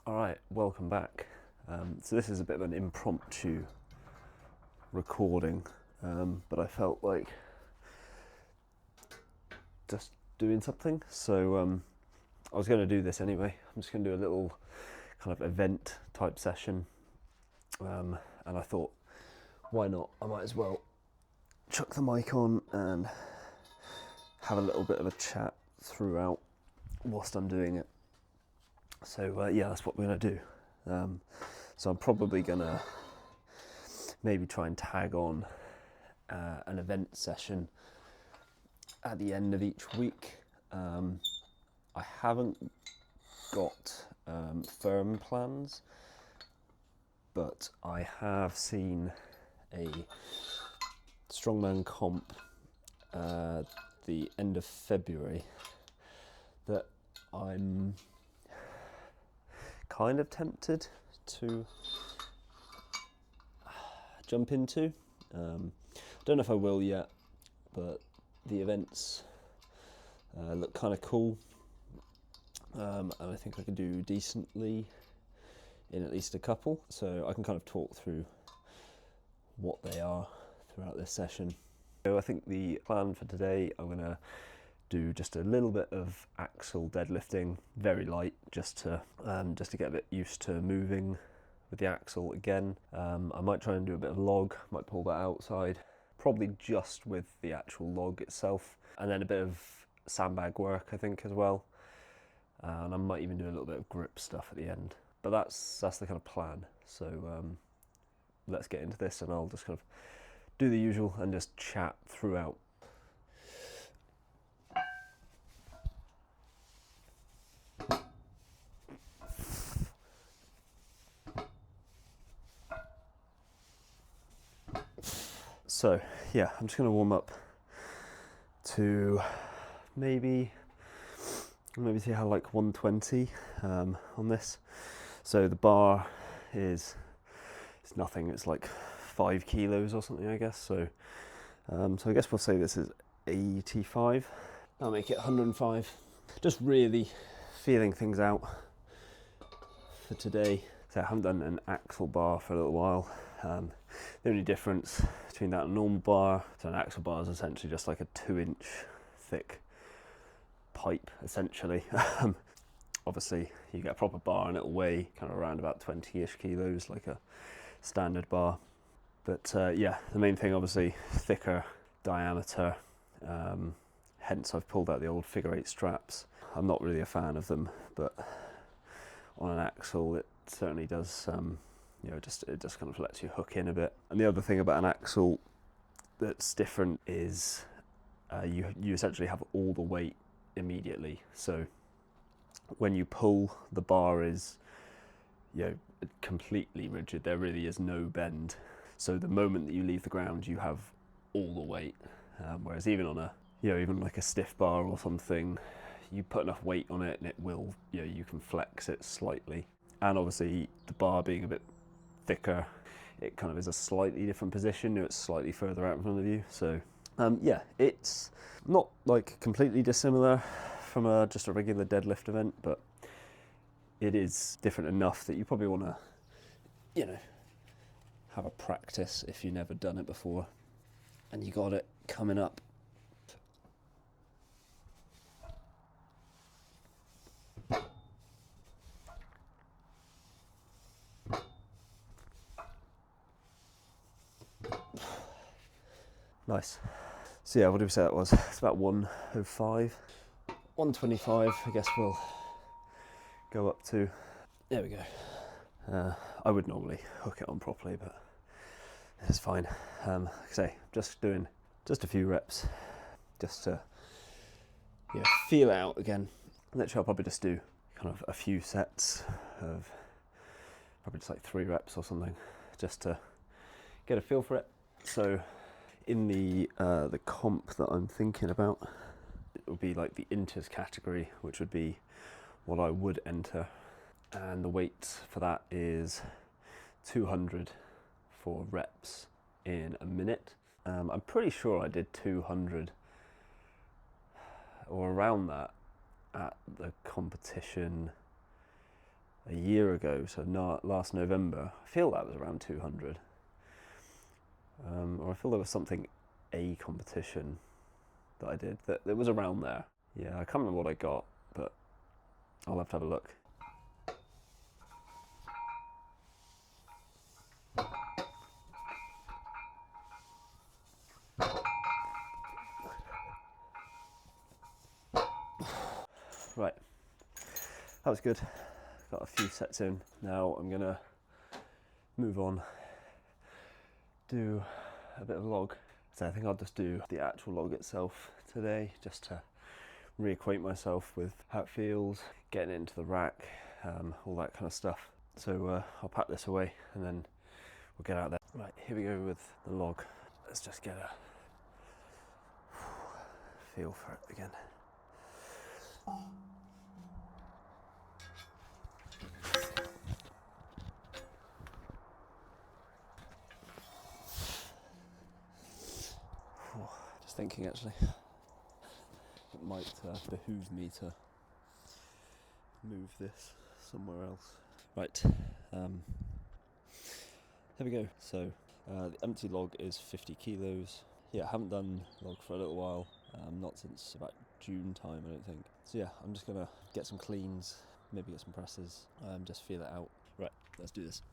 Alright, welcome back. So this is a bit of an impromptu recording, but I felt like just doing something, so I was going to do this anyway. I'm just going to do a little kind of event type session, and I thought, why not? I might as well chuck the mic on and have a little bit of a chat throughout whilst I'm doing it. So yeah, that's what we're going to do. So I'm probably going to maybe try and tag on an event session at the end of each week. I haven't got firm plans, but I have seen a strongman comp the end of February that I'm kind of tempted to jump into. Don't know if I will yet, but the events look kind of cool, and I think I can do decently in at least a couple, so I can kind of talk through what they are throughout this session. So I think the plan for today, I'm going to do just a little bit of axle deadlifting, very light, just to get a bit used to moving with the axle again. I might try and do a bit of log, might pull that outside, probably just with the actual log itself, and then a bit of sandbag work I think as well, and I might even do a little bit of grip stuff at the end. But that's the kind of plan. So let's get into this, and I'll just kind of do the usual and just chat throughout. So yeah, I'm just going to warm up to maybe see how like 120 on this. So the bar is nothing, it's like 5 kilos or something, I guess. So so I guess we'll say this is 85. I'll make it 105. Just really feeling things out for today. So I haven't done an axle bar for a little while. The only difference between that and a normal bar, so an axle bar is essentially just like a 2-inch thick pipe, essentially. Obviously, you get a proper bar and it'll weigh kind of around about 20-ish kilos, like a standard bar. But yeah, the main thing, obviously, thicker diameter. Hence, I've pulled out the old figure 8 straps. I'm not really a fan of them, but on an axle, it certainly does. It just kind of lets you hook in a bit. And the other thing about an axle that's different is you essentially have all the weight immediately. So when you pull, the bar is completely rigid. There really is no bend. So the moment that you leave the ground, you have all the weight. Whereas even on even like a stiff bar or something, you put enough weight on it and it will, you can flex it slightly. And obviously the bar being a bit thicker, it kind of is a slightly different position. It's slightly further out in front of you. So yeah, it's not like completely dissimilar from just a regular deadlift event, but it is different enough that you probably want to, have a practice if you've never done it before and you got it coming up. Nice. So yeah, what did we say that was? It's about 105. 125, I guess we'll go up to. There we go. I would normally hook it on properly, but it's fine. Like I say, just doing just a few reps, just to feel it out again. Literally, I'll probably just do kind of a few sets of probably just like 3 reps or something, just to get a feel for it. So in the comp that I'm thinking about, it would be like the inters category, which would be what I would enter, and the weight for that is 200 for reps in a minute. I'm pretty sure I did 200 or around that at the competition a year ago, so not last November. I feel that was around 200. Or I feel there was something, a competition that I did that was around there. Yeah, I can't remember what I got, but I'll have to have a look. Right, that was good. Got a few sets in. Now I'm gonna move on, do a bit of log. So I think I'll just do the actual log itself today, just to reacquaint myself with how it feels, getting into the rack, all that kind of stuff. So I'll pack this away and then we'll get out there. Right, here we go with the log. Let's just get a feel for it again. Just thinking actually, it might behoove me to move this somewhere else. Right, here we go. So the empty log is 50 kilos. Yeah, I haven't done log for a little while, not since about June time, I don't think. So yeah, I'm just gonna get some cleans, maybe get some presses, just feel it out. Right, let's do this.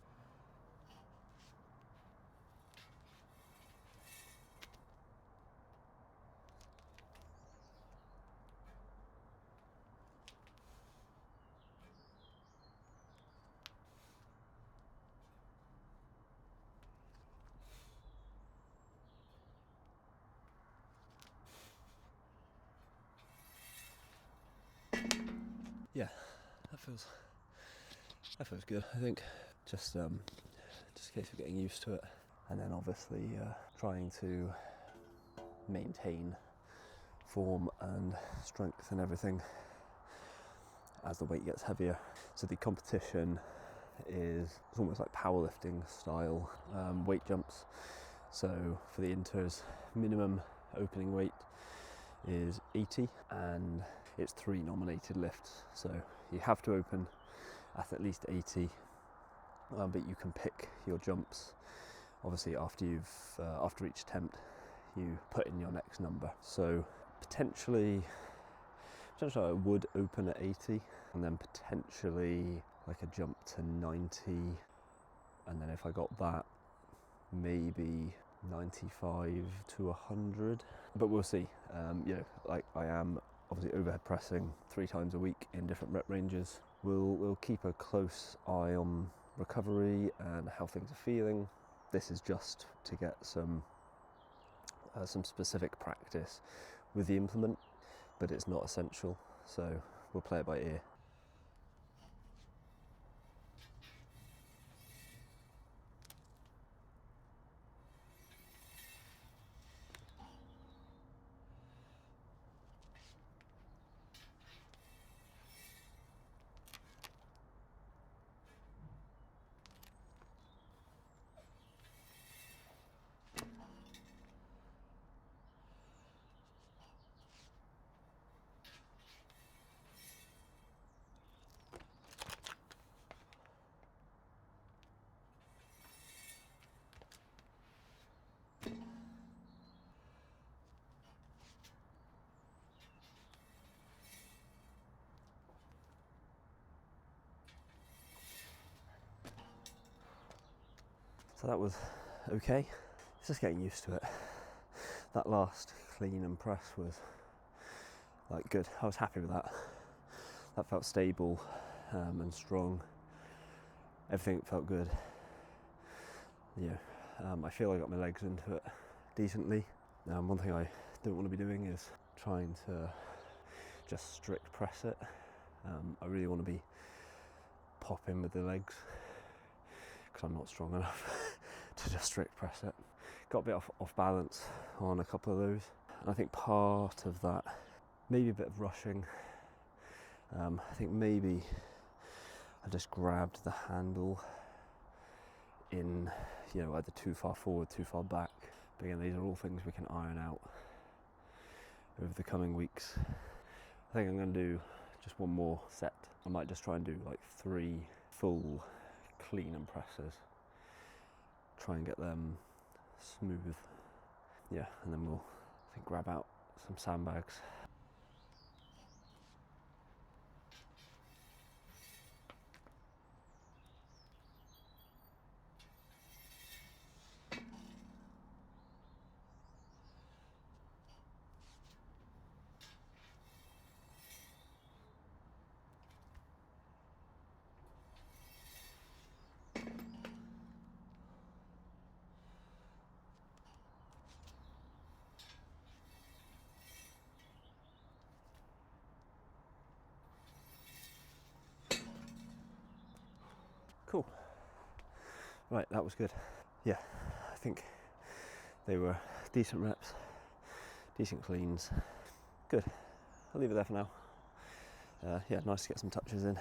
Yeah, that feels good. I think just a case of getting used to it, and then obviously trying to maintain form and strength and everything as the weight gets heavier. So the competition is almost like powerlifting style weight jumps. So for the inters, minimum opening weight is 80 and it's 3 nominated lifts. So you have to open at least 80, but you can pick your jumps. Obviously after each attempt you put in your next number. So potentially I would open at 80 and then potentially like a jump to 90, and then if I got that, maybe 95 to 100, but we'll see. Like I am obviously overhead pressing 3 times a week in different rep ranges. We'll keep a close eye on recovery and how things are feeling. This is just to get some specific practice with the implement, but it's not essential, so we'll play it by ear. So that was okay. It's just getting used to it. That last clean and press was like good. I was happy with that. That felt stable and strong. Everything felt good. I feel I got my legs into it decently. One thing I don't want to be doing is trying to just strict press it. I really want to be popping with the legs because I'm not strong enough to just strict press it. Got a bit off balance on a couple of those. And I think part of that, maybe a bit of rushing. I think maybe I just grabbed the handle in, either too far forward, too far back. But again, these are all things we can iron out over the coming weeks. I think I'm going to do just one more set. I might just try and do like 3 full clean and presses. Try and get them smooth. Yeah, and then we'll, I think, grab out some sandbags. Cool. Right, that was good. Yeah, I think they were decent reps, decent cleans. Good. I'll leave it there for now. Yeah, nice to get some touches in.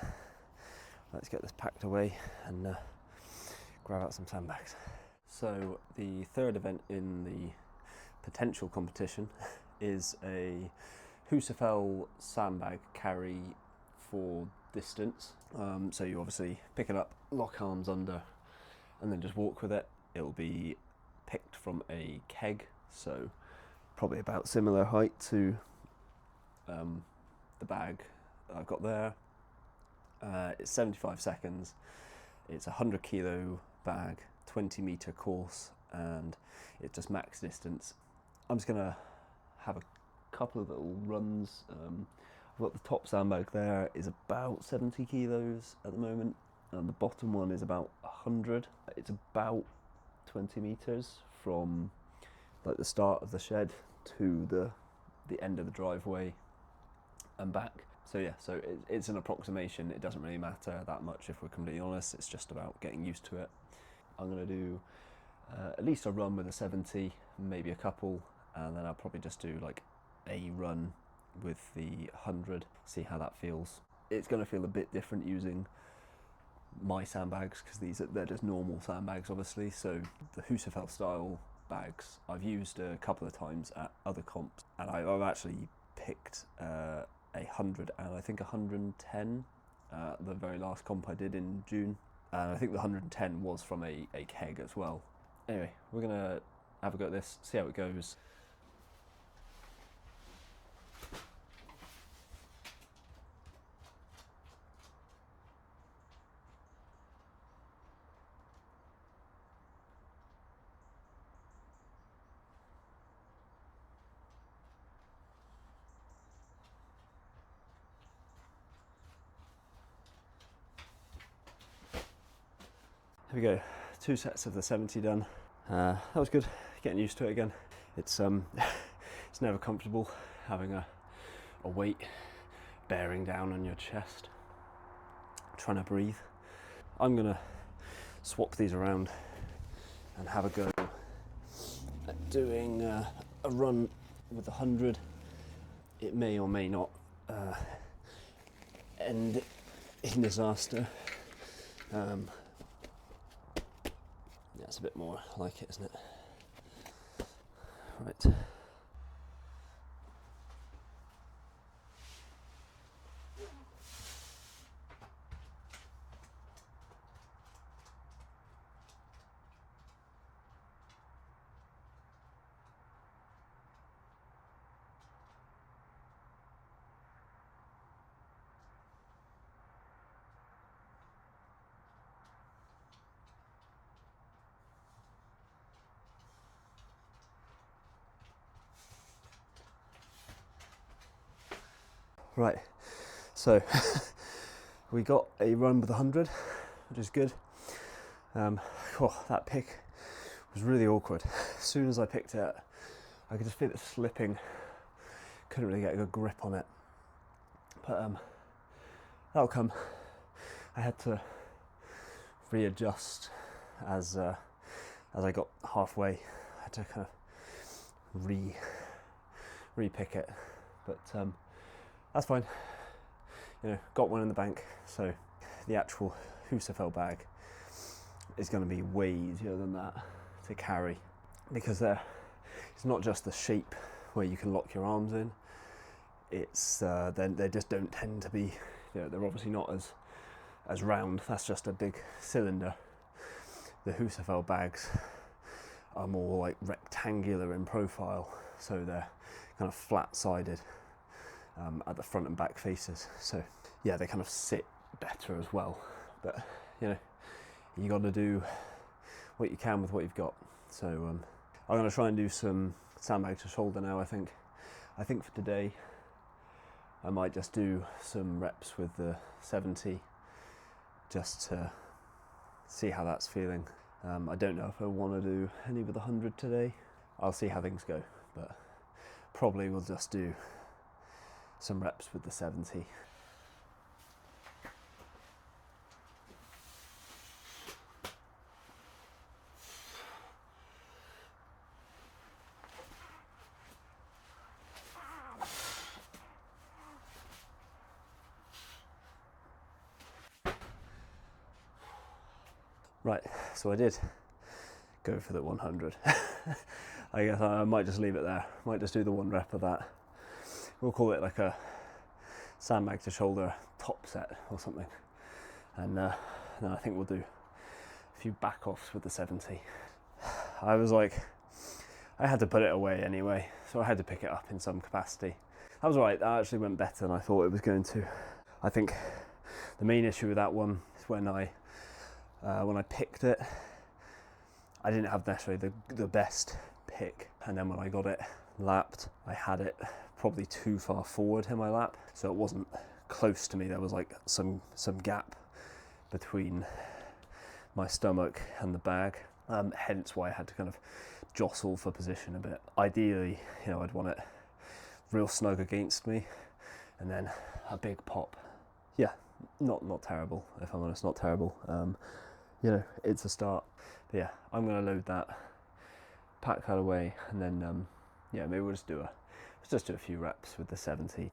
Let's get this packed away and grab out some sandbags. So the third event in the potential competition is a Husafell sandbag carry for distance. So you obviously pick it up, lock arms under, and then just walk with it. It'll be picked from a keg, so probably about similar height to the bag that I've got there. It's 75 seconds. It's a 100 kilo bag, 20 meter course, and it's just max distance. I'm just gonna have a couple of little runs. I've got the top sandbag there is about 70 kilos at the moment, and the bottom one is about 100. It's about 20 meters from like the start of the shed to the end of the driveway and back. So yeah, so it's an approximation. It doesn't really matter that much if we're completely honest. It's just about getting used to it. I'm gonna do at least a run with a 70, maybe a couple, and then I'll probably just do like a run with the 100, see how that feels. It's going to feel a bit different using my sandbags because they're just normal sandbags obviously. So the Husafell style bags I've used a couple of times at other comps, and I've actually picked a 100 and I think 110 the very last comp I did in June, and I think the 110 was from a keg as well. Anyway, we're going to have a go at this, see how it goes. Here we go, 2 sets of the 70 done. That was good, getting used to it again. It's it's never comfortable having a weight bearing down on your chest, trying to breathe. I'm gonna swap these around and have a go at doing a run with the 100. It may or may not end in disaster. Yeah, it's a bit more like it, isn't it? Right. Right, so we got a run with 100, which is good. That pick was really awkward. As soon as I picked it, I could just feel it slipping. Couldn't really get a good grip on it. But that'll come. I had to readjust as I got halfway. I had to kind of re-pick it, but that's fine. You know, got one in the bank, so the actual Husafell bag is going to be way easier than that to carry, because it's not just the shape where you can lock your arms in. It's they just don't tend to be, you know, they're obviously not as round. That's just a big cylinder. The Husafell bags are more like rectangular in profile, so they're kind of flat-sided at the front and back faces. So yeah, they kind of sit better as well. But you know, you got to do what you can with what you've got. So I'm going to try and do some sandbag to shoulder now. I think for today I might just do some reps with the 70 just to see how that's feeling. I don't know if I want to do any with the 100 today. I'll see how things go, but probably we'll just do some reps with the 70. Right, so I did go for the 100. I guess I might just leave it there. Might just do the 1 rep of that. We'll call it like a sandbag to shoulder top set or something. And then I think we'll do a few back offs with the 70. I was like, I had to put it away anyway, so I had to pick it up in some capacity. That was right, that actually went better than I thought it was going to. I think the main issue with that one is when I picked it, I didn't have necessarily the best pick, and then when I got it lapped, I had it probably too far forward in my lap, so it wasn't close to me. There was like some gap between my stomach and the bag, hence why I had to kind of jostle for position a bit. Ideally, you know, I'd want it real snug against me, and then a big pop. Yeah, not terrible, if I'm honest, not terrible. You know, it's a start. But yeah, I'm gonna load that, pack that away, and then yeah, maybe we'll just do a few reps with the 70.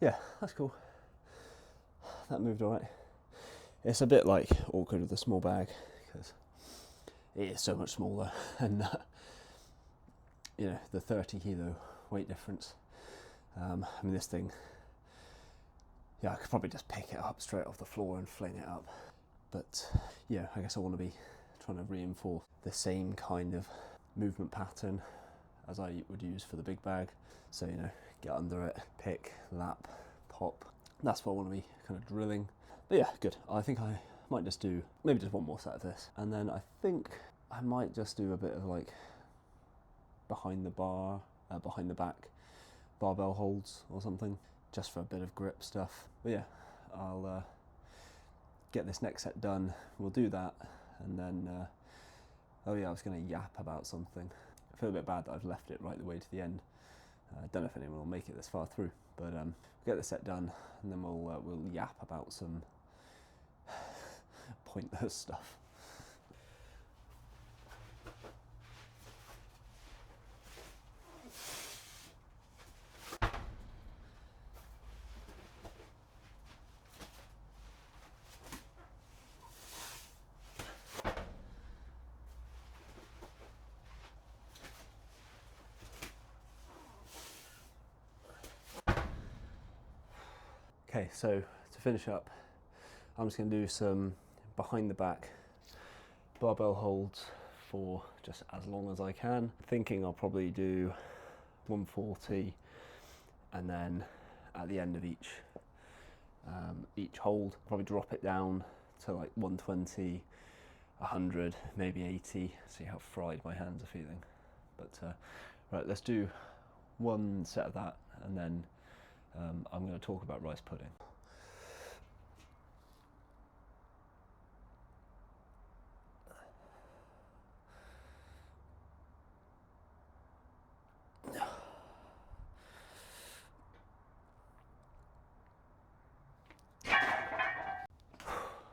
Yeah, that's cool. That moved all right. It's a bit like awkward with a small bag because it is so much smaller, and you know, the 30 kilo weight difference. I mean, this thing, yeah, I could probably just pick it up straight off the floor and fling it up. But yeah, I guess I want to be trying to reinforce the same kind of movement pattern as I would use for the big bag. So, you know, get under it, pick, lap, pop. That's what I want to be kind of drilling. But yeah, good. I think I might just do maybe just one more set of this. And then I think I might just do a bit of like behind the back barbell holds or something, just for a bit of grip stuff. But yeah, I'll get this next set done. We'll do that, and then oh yeah, I was going to yap about something. I feel a bit bad that I've left it right the way to the end. I don't know if anyone will make it this far through, but we'll get the set done, and then we'll yap about some pointless stuff. Okay, so to finish up, I'm just going to do some behind the back barbell holds for just as long as I can. Thinking I'll probably do 140, and then at the end of each hold, probably drop it down to like 120, 100, maybe 80. See how fried my hands are feeling. But right, let's do one set of that, and then I'm going to talk about rice pudding.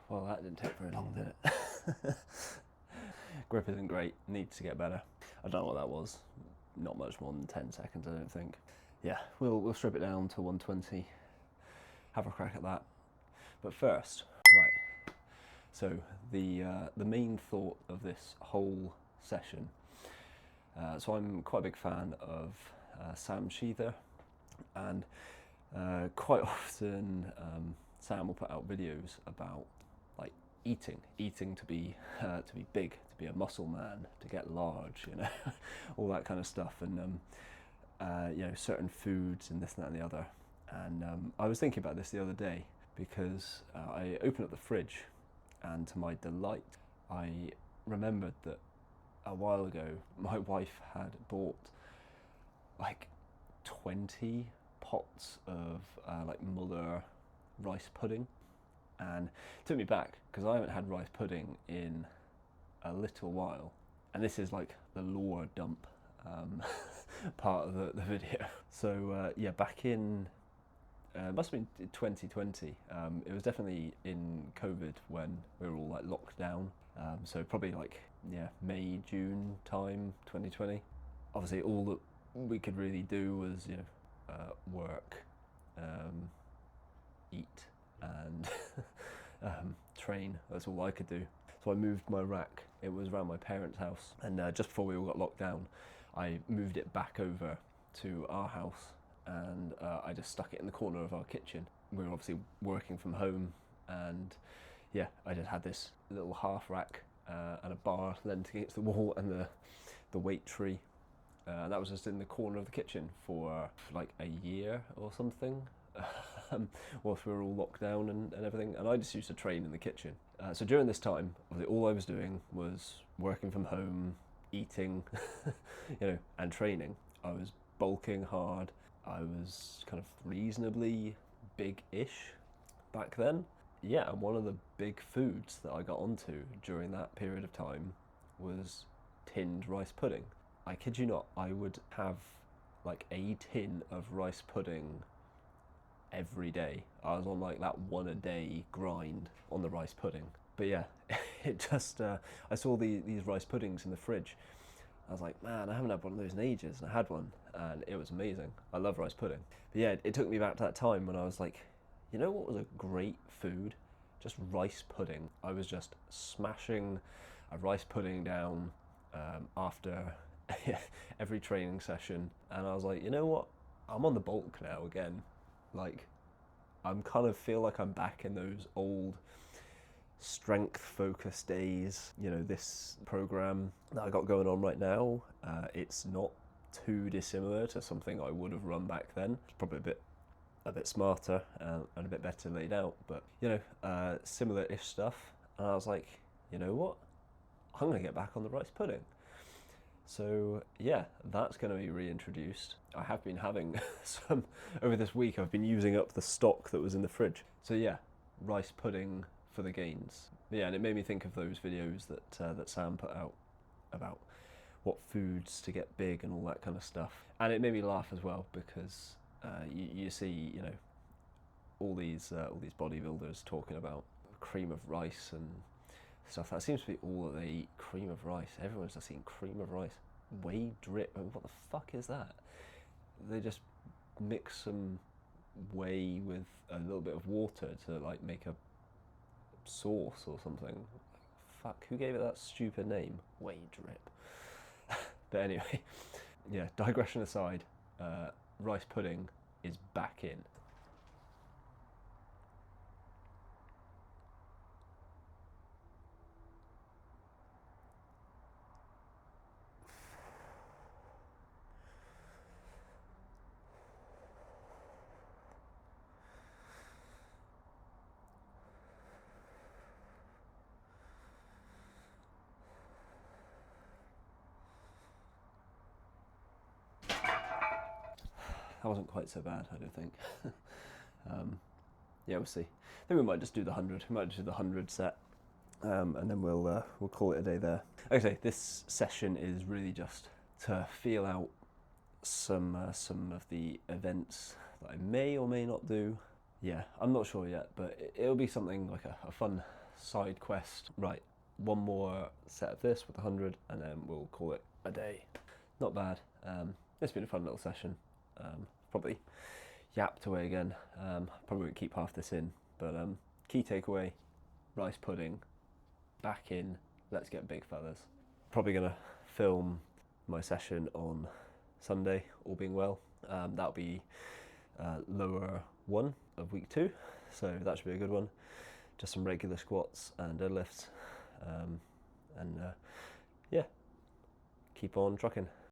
Well, that didn't take very long, did it? Grip isn't great, needs to get better. I don't know what that was. not much more than 10 seconds, I don't think. Yeah, we'll strip it down to 120, have a crack at that. But first, right, so the main thought of this whole session, so I'm quite a big fan of Sam Sheether, and quite often Sam will put out videos about like eating to be big, to be a muscle man, to get large, you know, all that kind of stuff, and you know, certain foods and this and that and the other. And I was thinking about this the other day because I opened up the fridge, and to my delight, I remembered that a while ago my wife had bought like 20 pots of like Muller rice pudding, and it took me back because I haven't had rice pudding in a little while, and this is like the lore dump part of the video. So yeah, back in must have been 2020. It was definitely in COVID when we were all like locked down. So probably like, yeah, May, June time, 2020. Obviously all that we could really do was, you know, work, eat, and train. That's all I could do. So I moved my rack. It was around my parents' house, and just before we all got locked down, I moved it back over to our house, and I just stuck it in the corner of our kitchen. We were obviously working from home, and yeah, I just had this little half rack and a bar leant against the wall, and the weight tree. That was just in the corner of the kitchen for like a year or something, whilst we were all locked down and everything. And I just used to train in the kitchen. So during this time, all I was doing was working from home, eating, you know, and training. I was bulking hard. I was kind of reasonably big-ish back then. Yeah, and one of the big foods that I got onto during that period of time was tinned rice pudding. I kid you not, I would have like a tin of rice pudding every day. I was on like that one a day grind on the rice pudding. But yeah, it just, I saw these rice puddings in the fridge. I was like, man, I haven't had one of those in ages, and I had one, and it was amazing. I love rice pudding. But yeah, it took me back to that time when I was like, you know what was a great food? Just rice pudding. I was just smashing a rice pudding down after every training session, and I was like, you know what? I'm on the bulk now again. Like, I'm kind of feel like I'm back in those old strength focused days. You know, this program that I got going on right now, it's not too dissimilar to something I would have run back then. It's probably a bit smarter and a bit better laid out, but you know, similar-ish stuff. And I was like, you know what? I'm gonna get back on the rice pudding. So yeah, that's going to be reintroduced. I have been having some over this week. I've been using up the stock that was in the fridge. So yeah, rice pudding for the gains. Yeah, and it made me think of those videos that Sam put out about what foods to get big and all that kind of stuff. And it made me laugh as well because you see, you know, all these bodybuilders talking about cream of rice and stuff. That seems to be all that they eat, cream of rice. Everyone's just eating cream of rice. Whey drip, what the fuck is that? They just mix some whey with a little bit of water to like make a sauce or something. Fuck, who gave it that stupid name? Whey drip. But anyway, yeah, digression aside, rice pudding is back in. That wasn't quite so bad, I don't think. Yeah, we'll see. I think we might just do the 100. We might just do the 100 set, and then we'll call it a day there. Okay, this session is really just to feel out some of the events that I may or may not do. Yeah, I'm not sure yet, but it'll be something like a fun side quest. Right, one more set of this with 100, and then we'll call it a day. not bad. It's been a fun little session. Probably yapped away again. Probably won't keep half this in, but key takeaway: rice pudding, back in. Let's get big, fellas. Probably gonna film my session on Sunday, all being well. That'll be lower one of week 2, so that should be a good one. Just some regular squats and deadlifts, and yeah, keep on trucking.